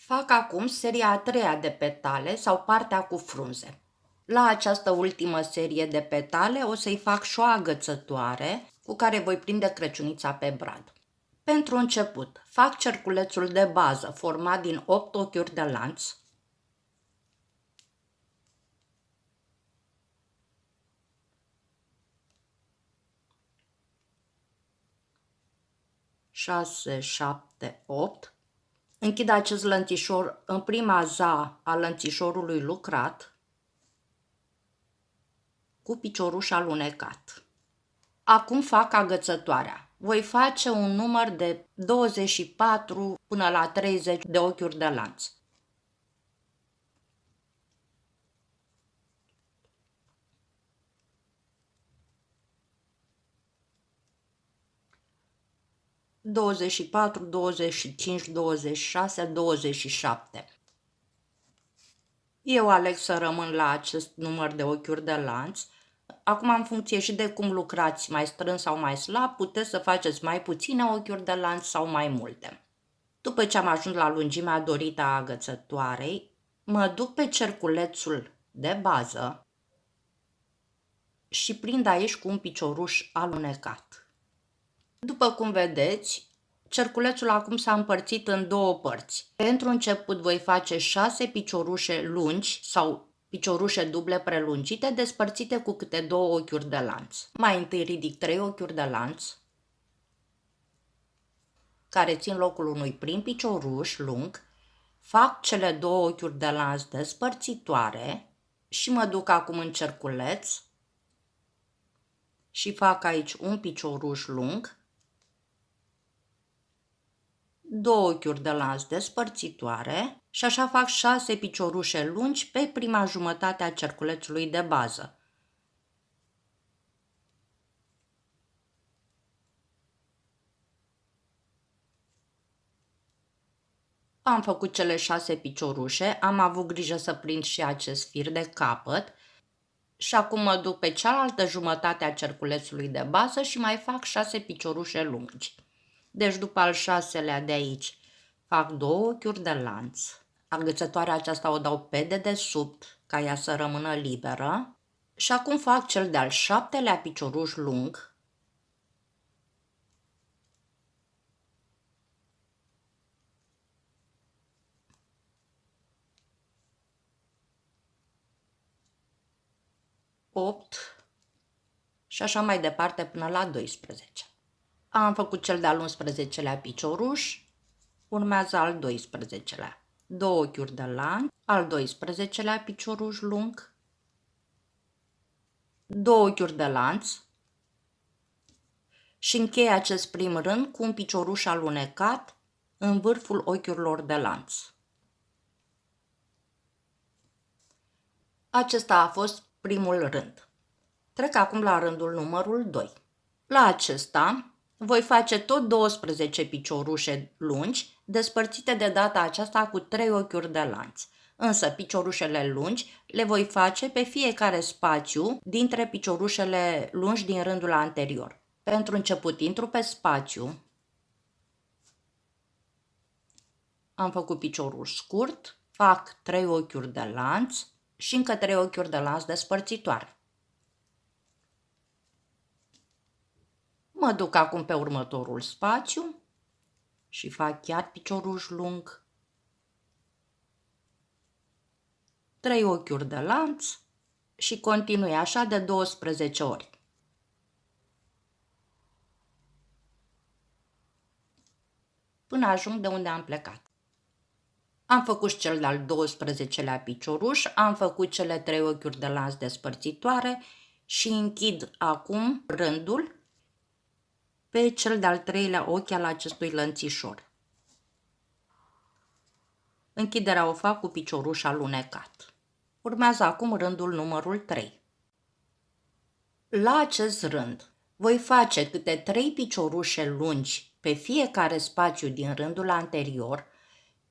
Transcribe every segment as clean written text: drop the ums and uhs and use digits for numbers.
Fac acum seria a treia de petale sau partea cu frunze. La această ultimă serie de petale o să-i fac și o agățătoare cu care voi prinde crăciunița pe brad. Pentru început, fac cerculețul de bază format din 8 ochiuri de lanț. Șase, 7, 8. Închid acest lănțișor în prima za a lănțișorului lucrat cu picioruș alunecat. Acum fac agățătoarea. Voi face un număr de 24 până la 30 de ochiuri de lanț. Douăzeci patru, 25, 26, 27. Eu aleg să rămân la acest număr de ochiuri de lanț. Acum, în funcție și de cum lucrați, mai strâns sau mai slab, puteți să faceți mai puține ochiuri de lanț sau mai multe. După ce am ajuns la lungimea dorită a agățătoarei, mă duc pe cerculețul de bază și prind aici cu un picioruș alunecat. După cum vedeți, cerculețul acum s-a împărțit în două părți. Pentru început voi face 6 piciorușe lungi sau piciorușe duble prelungite despărțite cu câte 2 ochiuri de lanț. Mai întâi ridic 3 ochiuri de lanț care țin locul unui prim picioruș lung, fac cele 2 ochiuri de lanț despărțitoare și mă duc acum în cerculeț și fac aici un picioruș lung, 2 ochiuri de lanț despărțitoare și așa fac 6 piciorușe lungi pe prima jumătate a cerculețului de bază. Am făcut cele 6 piciorușe, am avut grijă să prind și acest fir de capăt și acum mă duc pe cealaltă jumătate a cerculețului de bază și mai fac 6 piciorușe lungi. Deci după al 6-lea de aici fac 2 ochiuri de lanț. Agățătoarea aceasta o dau pe dedesubt ca ea să rămână liberă. Și acum fac cel de-al 7-lea picioruș lung. Opt și așa mai departe până la 12. Am făcut cel de-al 11-lea picioruș, urmează al 12-lea. 2 ochiuri de lanț, al 12-lea picioruș lung, 2 ochiuri de lanț și închei acest prim rând cu un picioruș alunecat în vârful ochiurilor de lanț. Acesta a fost primul rând. Trec acum la rândul numărul 2. La acesta voi face tot 12 piciorușe lungi, despărțite de data aceasta cu 3 ochiuri de lanț. Însă piciorușele lungi le voi face pe fiecare spațiu dintre piciorușele lungi din rândul anterior. Pentru început intru pe spațiu, am făcut piciorul scurt, fac 3 ochiuri de lanț și încă 3 ochiuri de lanț despărțitoare. Mă duc acum pe următorul spațiu și fac chiar picioruș lung, 3 ochiuri de lanț și continui așa de 12 ori. Până ajung de unde am plecat. Am făcut cel de-al 12-lea picioruș, am făcut cele 3 ochiuri de lanț despărțitoare și închid acum rândul pe cel de-al 3-lea ochi al acestui lănțișor. Închiderea o fac cu picioruș alunecat. Urmează acum rândul numărul 3. La acest rând voi face câte 3 piciorușe lungi pe fiecare spațiu din rândul anterior,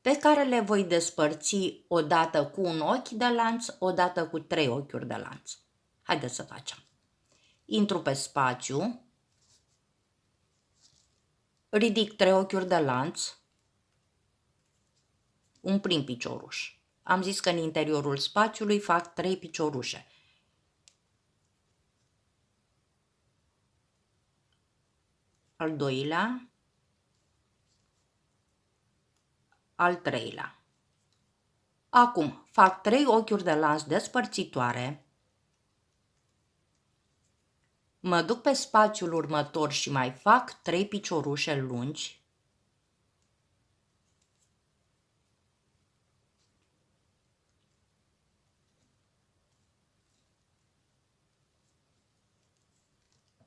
pe care le voi despărți odată cu un ochi de lanț, odată cu 3 ochiuri de lanț. Haideți să facem. Intru pe spațiu, ridic 3 ochiuri de lanț, un prim picioruș. Am zis că în interiorul spațiului fac 3 piciorușe. Al doilea, al treilea. Acum fac 3 ochiuri de lanț despărțitoare, mă duc pe spațiul următor și mai fac 3 piciorușe lungi,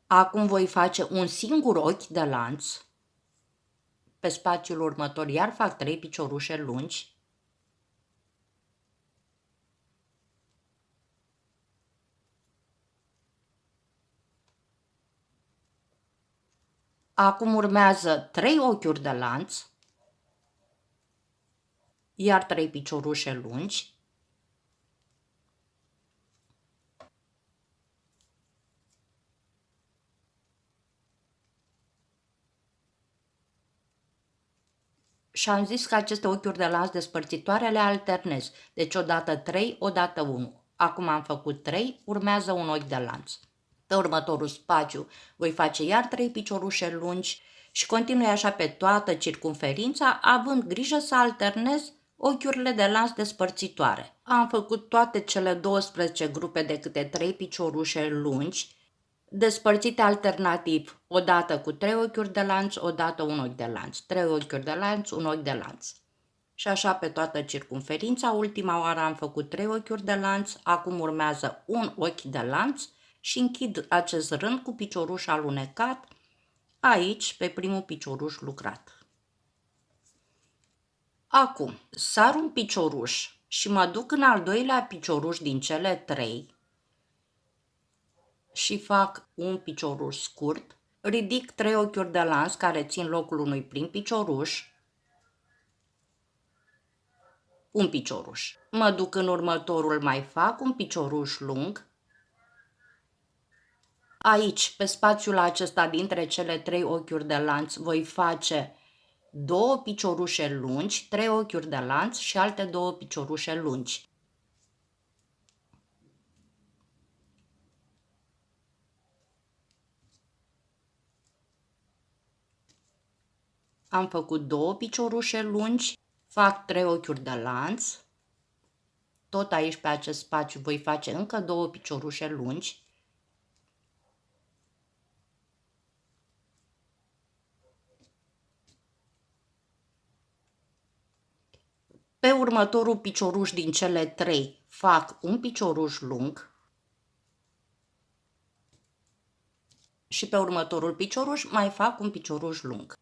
acum voi face un singur ochi de lanț, pe spațiul următor iar fac 3 piciorușe lungi, acum urmează 3 ochiuri de lanț, iar 3 piciorușe lungi, și am zis că aceste ochiuri de lanț despărțitoare le alternez, deci odată 3, odată 1. Acum am făcut 3, urmează un ochi de lanț. Pe următorul spațiu voi face iar 3 piciorușe lungi și continui așa pe toată circumferința, având grijă să alternez ochiurile de lanț despărțitoare. Am făcut toate cele 12 grupe de câte 3 piciorușe lungi, despărțite alternativ, odată cu 3 ochiuri de lanț, odată un ochi de lanț, 3 ochiuri de lanț, un ochi de lanț. Și așa pe toată circumferința. Ultima oară am făcut 3 ochiuri de lanț, acum urmează un ochi de lanț și închid acest rând cu picioruș alunecat aici pe primul picioruș lucrat. Acum sar un picioruș și mă duc în al doilea picioruș din cele 3 și fac un picioruș scurt, ridic 3 ochiuri de lanț care țin locul unui prim picioruș, un picioruș. Mă duc în următorul, mai fac un picioruș lung. Aici, pe spațiul acesta dintre cele 3 ochiuri de lanț, voi face 2 piciorușe lungi, 3 ochiuri de lanț și alte 2 piciorușe lungi. Am făcut 2 piciorușe lungi, fac 3 ochiuri de lanț. Tot aici pe acest spațiu voi face încă 2 piciorușe lungi. Pe următorul picioruș din cele 3 fac un picioruș lung și pe următorul picioruș mai fac un picioruș lung.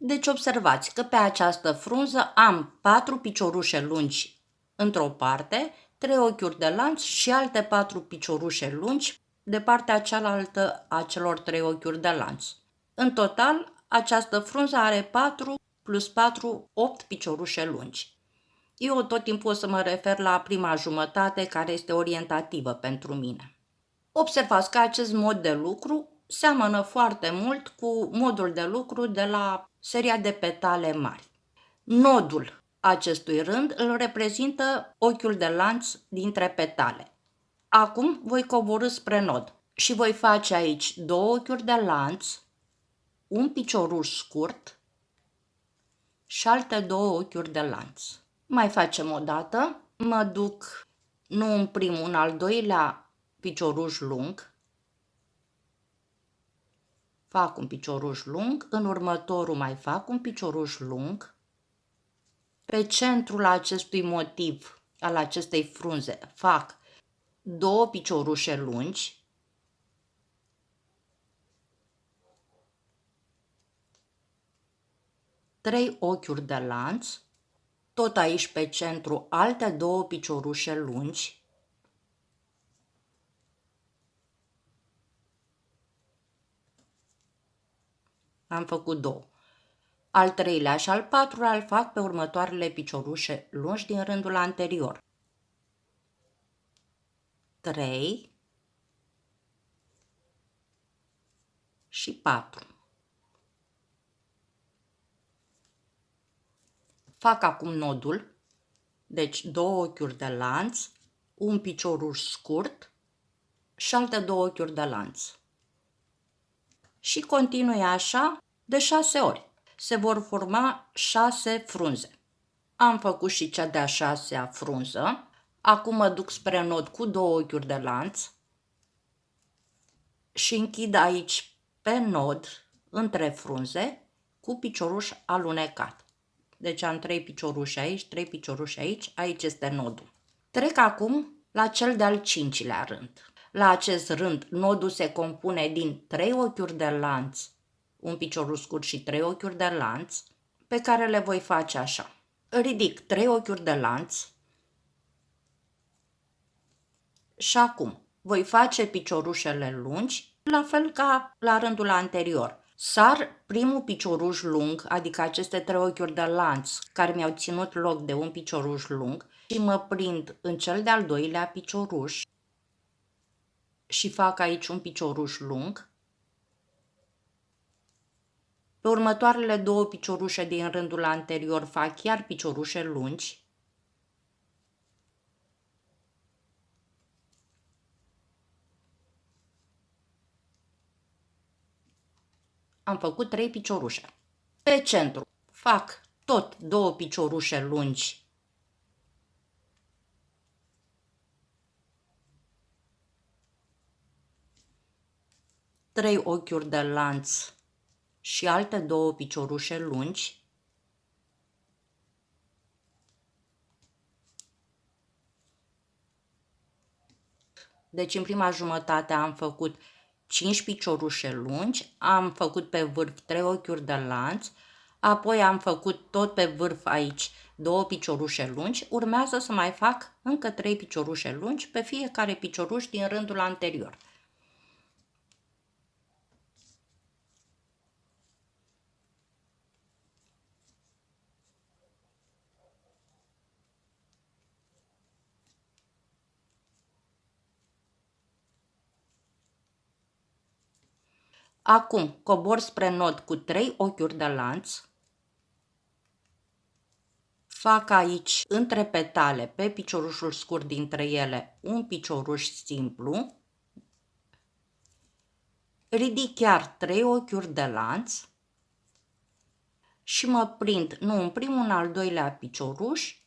Deci observați că pe această frunză am 4 piciorușe lungi într-o parte, 3 ochiuri de lanț și alte 4 piciorușe lungi de partea cealaltă a celor 3 ochiuri de lanț. În total, această frunză are 4 plus 4, 8 piciorușe lungi. Eu tot timpul o să mă refer la prima jumătate, care este orientativă pentru mine. Observați că acest mod de lucru seamănă foarte mult cu modul de lucru de la seria de petale mari. Nodul acestui rând îl reprezintă ochiul de lanț dintre petale. Acum voi coborî spre nod și voi face aici 2 ochiuri de lanț, un picioruș scurt și alte 2 ochiuri de lanț. Mai facem o dată, mă duc nu în primul, în al doilea picioruș lung, fac un picioruș lung, în următorul mai fac un picioruș lung, pe centrul acestui motiv, al acestei frunze, fac 2 piciorușe lungi, trei ochiuri de lanț, tot aici pe centru alte 2 piciorușe lungi, am făcut 2. Al treilea și al patrulea îl fac pe următoarele piciorușe lungi din rândul anterior. 3, și 4. Fac acum nodul, deci 2 ochiuri de lanț, un picioruș scurt și alte 2 ochiuri de lanț. Și continui așa de 6 ori. Se vor forma 6 frunze. Am făcut și cea de-a 6-a frunză. Acum mă duc spre nod cu 2 ochiuri de lanț și închid aici pe nod, între frunze, cu picioruș alunecat. Deci am 3 picioruși aici, 3 picioruși aici, aici este nodul. Trec acum la cel de-al 5-lea rând. La acest rând, nodul se compune din 3 ochiuri de lanț, un picioruș scurt și 3 ochiuri de lanț, pe care le voi face așa. Ridic 3 ochiuri de lanț și acum voi face piciorușele lungi, la fel ca la rândul anterior. Sar primul picioruș lung, adică aceste 3 ochiuri de lanț care mi-au ținut loc de un picioruș lung și mă prind în cel de-al 2-lea picioruș și fac aici un picioruș lung. Pe următoarele 2 piciorușe din rândul anterior fac chiar piciorușe lungi. Am făcut 3 piciorușe. Pe centru fac tot 2 piciorușe lungi. Trei ochiuri de lanț și alte 2 piciorușe lungi. Deci în prima jumătate am făcut 5 piciorușe lungi, am făcut pe vârf 3 ochiuri de lanț, apoi am făcut tot pe vârf aici 2 piciorușe lungi, urmează să mai fac încă 3 piciorușe lungi pe fiecare picioruș din rândul anterior. Acum cobor spre nod cu 3 ochiuri de lanț, fac aici între petale, pe piciorușul scurt dintre ele, un picioruș simplu, ridic chiar 3 ochiuri de lanț și mă prind nu în primul, în al doilea picioruș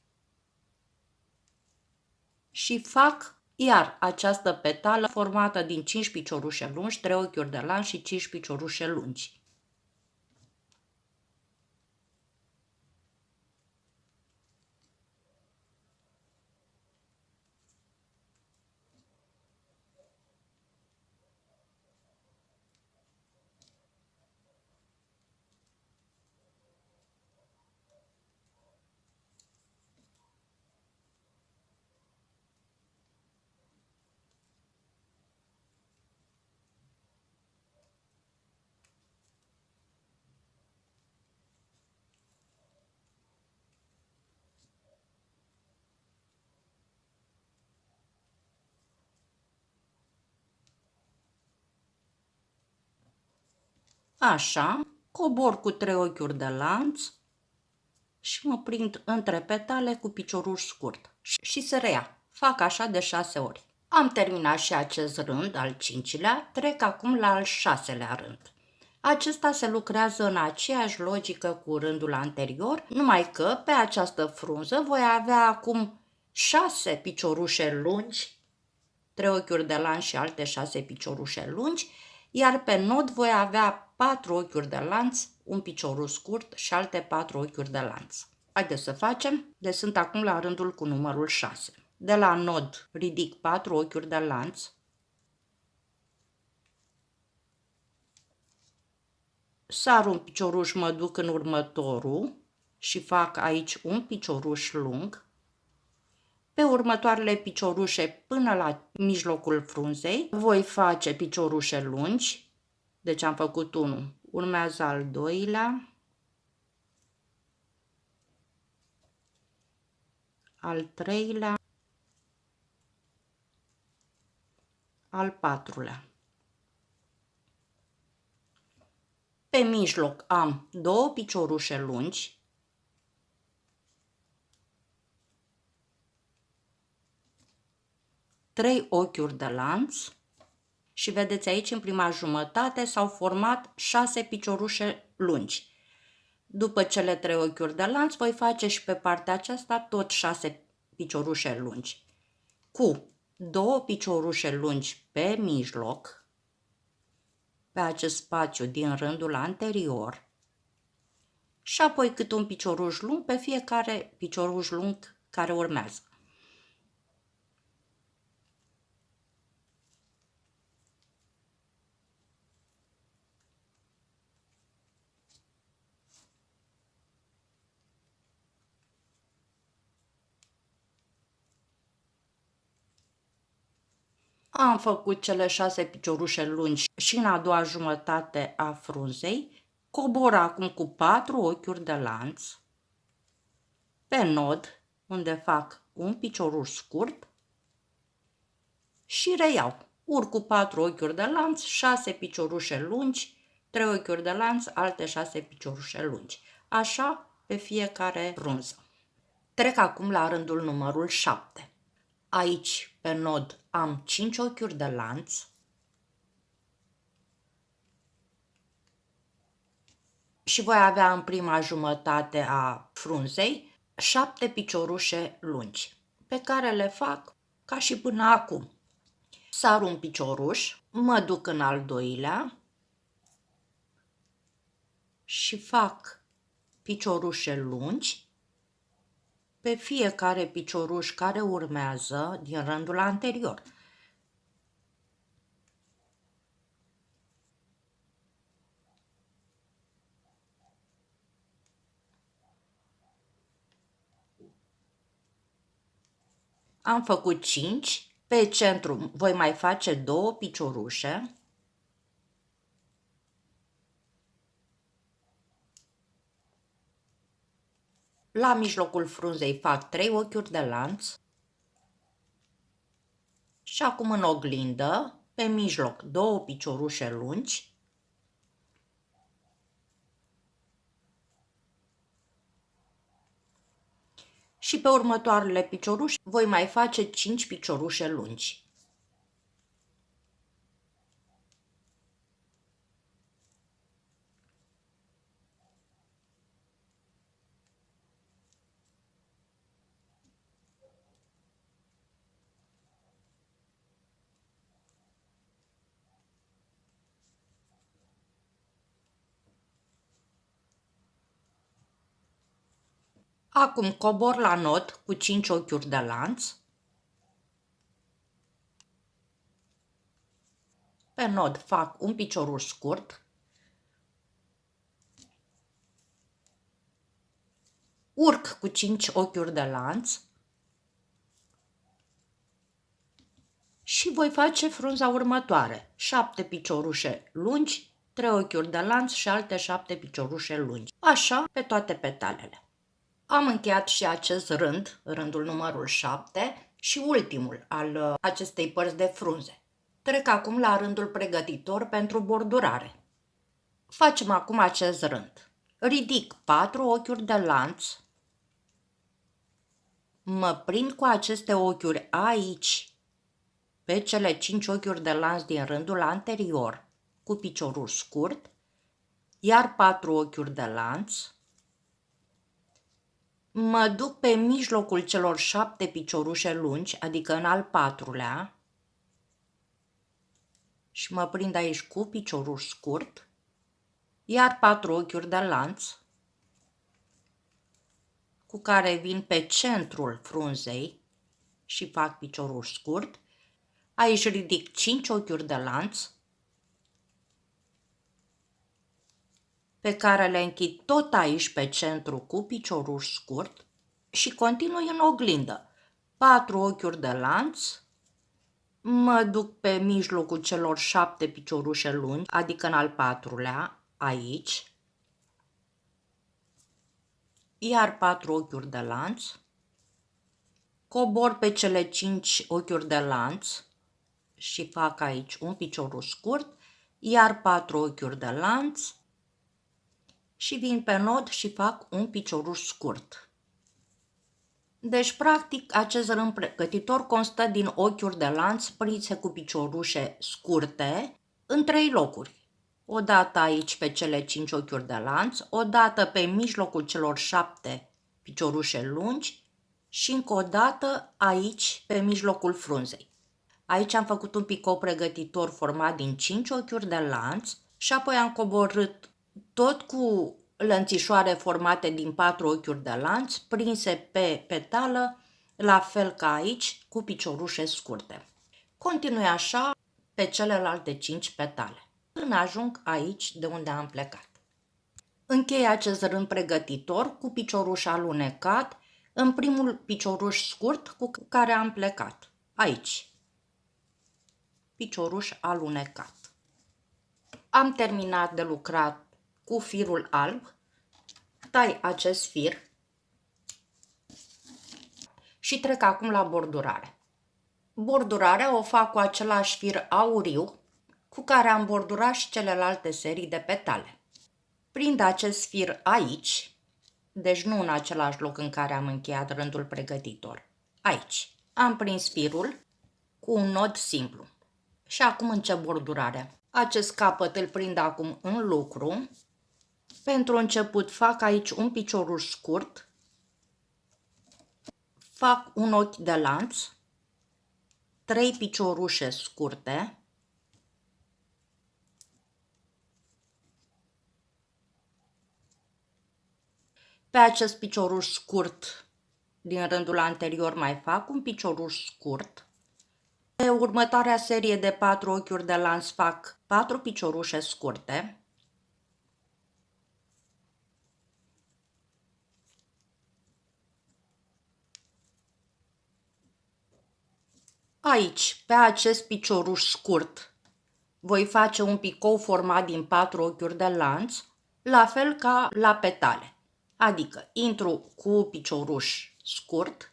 și fac iar această petală formată din 5 piciorușe lungi, 3 ochiuri de lanț și 5 piciorușe lungi. Așa, cobor cu 3 ochiuri de lanț și mă prind între petale cu picioruș scurt și se reia. Fac așa de 6 ori. Am terminat și acest rând, al 5-lea, trec acum la al 6-lea rând. Acesta se lucrează în aceeași logică cu rândul anterior, numai că pe această frunză voi avea acum 6 piciorușe lungi, 3 ochiuri de lanț și alte 6 piciorușe lungi, iar pe nod voi avea 4 ochiuri de lanț, un picioruș scurt și alte 4 ochiuri de lanț. Haideți să facem. Deci sunt acum la rândul cu numărul 6. De la nod ridic 4 ochiuri de lanț, sar un picioruș, mă duc în următorul și fac aici un picioruș lung. Pe următoarele piciorușe până la mijlocul frunzei voi face piciorușe lungi. Deci am făcut unul, urmează al doilea, al treilea, al patrulea. Pe mijloc am 2 piciorușe lungi, trei ochiuri de lanț și vedeți aici în prima jumătate s-au format 6 piciorușe lungi. După cele 3 ochiuri de lanț voi face și pe partea aceasta tot 6 piciorușe lungi. Cu 2 piciorușe lungi pe mijloc, pe acest spațiu din rândul anterior, și apoi cât un picioruș lung pe fiecare picioruș lung care urmează. Am făcut cele 6 piciorușe lungi și în a doua jumătate a frunzei, cobor acum cu 4 ochiuri de lanț pe nod, unde fac un picioruș scurt și reiau. Urc cu 4 ochiuri de lanț, 6 piciorușe lungi, 3 ochiuri de lanț, alte 6 piciorușe lungi. Așa pe fiecare frunză. Trec acum la rândul numărul 7. Aici, pe nod, am 5 ochiuri de lanț și voi avea în prima jumătate a frunzei 7 piciorușe lungi, pe care le fac ca și până acum. Sar un picioruș, mă duc în al doilea și fac piciorușe lungi pe fiecare picioruș care urmează din rândul anterior. Am făcut 5, pe centru voi mai face 2 piciorușe. La mijlocul frunzei fac 3 ochiuri de lanț. Și acum în oglindă, pe mijloc 2 piciorușe lungi. Și pe următoarele picioruși voi mai face 5 piciorușe lungi. Acum cobor la nod cu 5 ochiuri de lanț. Pe nod fac un picioruș scurt. Urc cu 5 ochiuri de lanț. Și voi face frunza următoare. 7 piciorușe lungi, 3 ochiuri de lanț și alte 7 piciorușe lungi. Așa pe toate petalele. Am încheiat și acest rând, rândul numărul 7 și ultimul al acestei părți de frunze. Trec acum la rândul pregătitor pentru bordurare. Facem acum acest rând. Ridic 4 ochiuri de lanț, mă prind cu aceste ochiuri aici, pe cele 5 ochiuri de lanț din rândul anterior, cu piciorul scurt, iar 4 ochiuri de lanț, mă duc pe mijlocul celor 7 piciorușe lungi, adică în al patrulea, și mă prind aici cu piciorul scurt, iar 4 ochiuri de lanț, cu care vin pe centrul frunzei și fac piciorul scurt. Aici ridic 5 ochiuri de lanț, pe care le închid tot aici pe centru cu piciorul scurt și continui în oglindă. 4 ochiuri de lanț, mă duc pe mijlocul celor 7 piciorușe lungi, adică în al patrulea, aici, iar 4 ochiuri de lanț, cobor pe cele 5 ochiuri de lanț și fac aici un piciorul scurt, iar 4 ochiuri de lanț, și vin pe nod și fac un picioruș scurt. Deci, practic, acest rând pregătitor constă din ochiuri de lanț prinse cu piciorușe scurte în 3 locuri. O dată aici pe cele 5 ochiuri de lanț, o dată pe mijlocul celor 7 piciorușe lungi și încă o dată aici pe mijlocul frunzei. Aici am făcut un picou pregătitor format din 5 ochiuri de lanț și apoi am coborât tot cu lănțișoare formate din 4 ochiuri de lanț, prinse pe petală, la fel ca aici, cu piciorușe scurte. Continui așa pe celelalte 5 petale, până ajung aici de unde am plecat. Închei acest rând pregătitor cu picioruș alunecat în primul picioruș scurt cu care am plecat, aici. Picioruș alunecat. Am terminat de lucrat cu firul alb, tai acest fir și trec acum la bordurare. Bordurarea o fac cu același fir auriu cu care am bordurat și celelalte serii de petale. Prind acest fir aici, deci nu în același loc în care am încheiat rândul pregătitor. Aici. Am prins firul cu un nod simplu. Și acum încep bordurarea. Acest capăt îl prind acum în lucru. Pentru început fac aici un picioruș scurt, fac un ochi de lanț, 3 piciorușe scurte, pe acest picioruș scurt din rândul anterior mai fac un picioruș scurt, pe următoarea serie de 4 ochiuri de lanț fac 4 piciorușe scurte, aici, pe acest picioruș scurt, voi face un picou format din 4 ochiuri de lanț, la fel ca la petale. Adică intru cu picioruș scurt,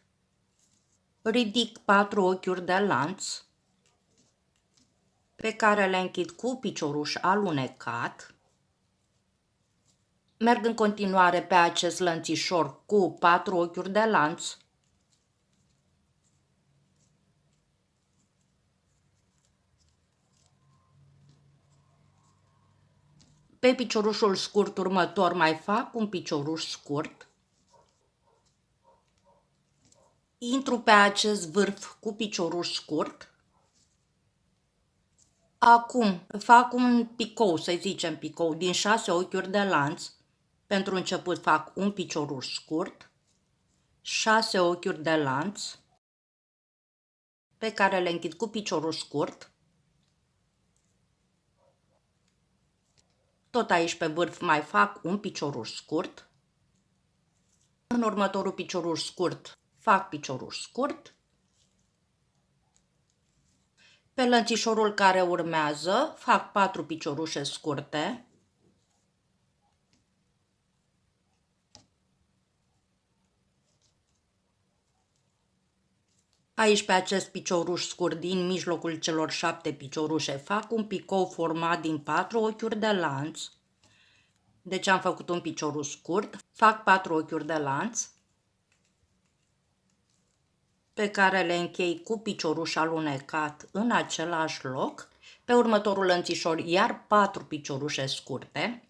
ridic 4 ochiuri de lanț, pe care le închid cu picioruș alunecat, merg în continuare pe acest lănțișor cu 4 ochiuri de lanț, pe piciorușul scurt următor mai fac un picioruș scurt, intru pe acest vârf cu picioruș scurt, acum fac un picou, să zicem picou, din 6 ochiuri de lanț, pentru început fac un picioruș scurt, 6 ochiuri de lanț, pe care le închid cu picioruș scurt, tot aici pe vârf mai fac un picioruș scurt, în următorul picioruș scurt fac picioruș scurt, pe lănțișorul care urmează fac 4 piciorușe scurte, aici pe acest picioruș scurt din mijlocul celor 7 piciorușe fac un picou format din 4 ochiuri de lanț, deci am făcut un picioruș scurt, fac 4 ochiuri de lanț, pe care le închei cu picioruș alunecat în același loc, pe următorul lănțișor iar 4 piciorușe scurte,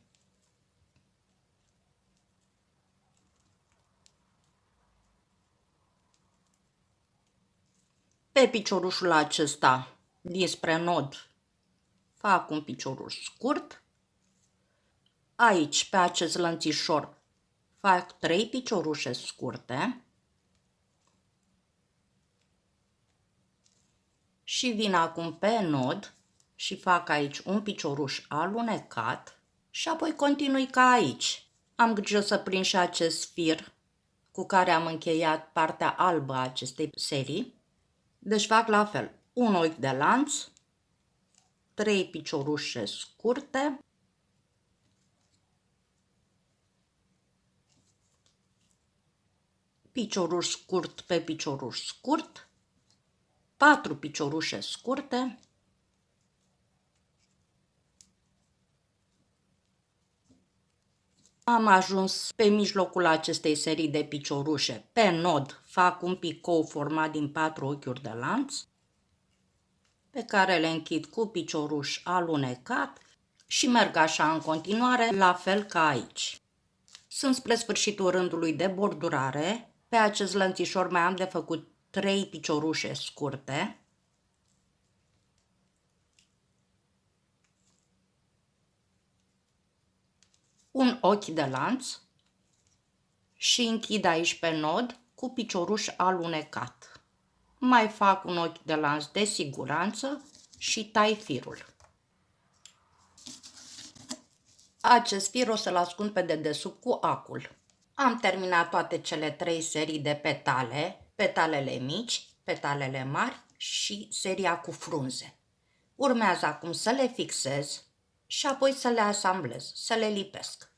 pe piciorușul acesta dinspre nod fac un picioruș scurt, aici pe acest lănțișor fac 3 piciorușe scurte și vin acum pe nod și fac aici un picioruș alunecat și apoi continui ca aici. Am grijă să prind și acest fir cu care am încheiat partea albă a acestei serii. Deci fac la fel, un ochi de lanț, 3 piciorușe scurte, picioruș scurt pe picioruș scurt, 4 piciorușe scurte, Am ajuns pe mijlocul acestei serii de piciorușe. Pe nod fac un picou format din 4 ochiuri de lanț, pe care le închid cu picioruș alunecat și merg așa în continuare, la fel ca aici. Sunt spre sfârșitul rândului de bordurare. Pe acest lănțișor mai am de făcut 3 piciorușe scurte. Un ochi de lanț și închid aici pe nod cu picioruș alunecat. Mai fac un ochi de lanț de siguranță și tai firul. Acest fir o să-l ascund pe dedesubt cu acul. Am terminat toate cele 3 serii de petale, petalele mici, petalele mari și seria cu frunze. Urmează acum să le fixez și apoi să le asamblez, să le lipesc.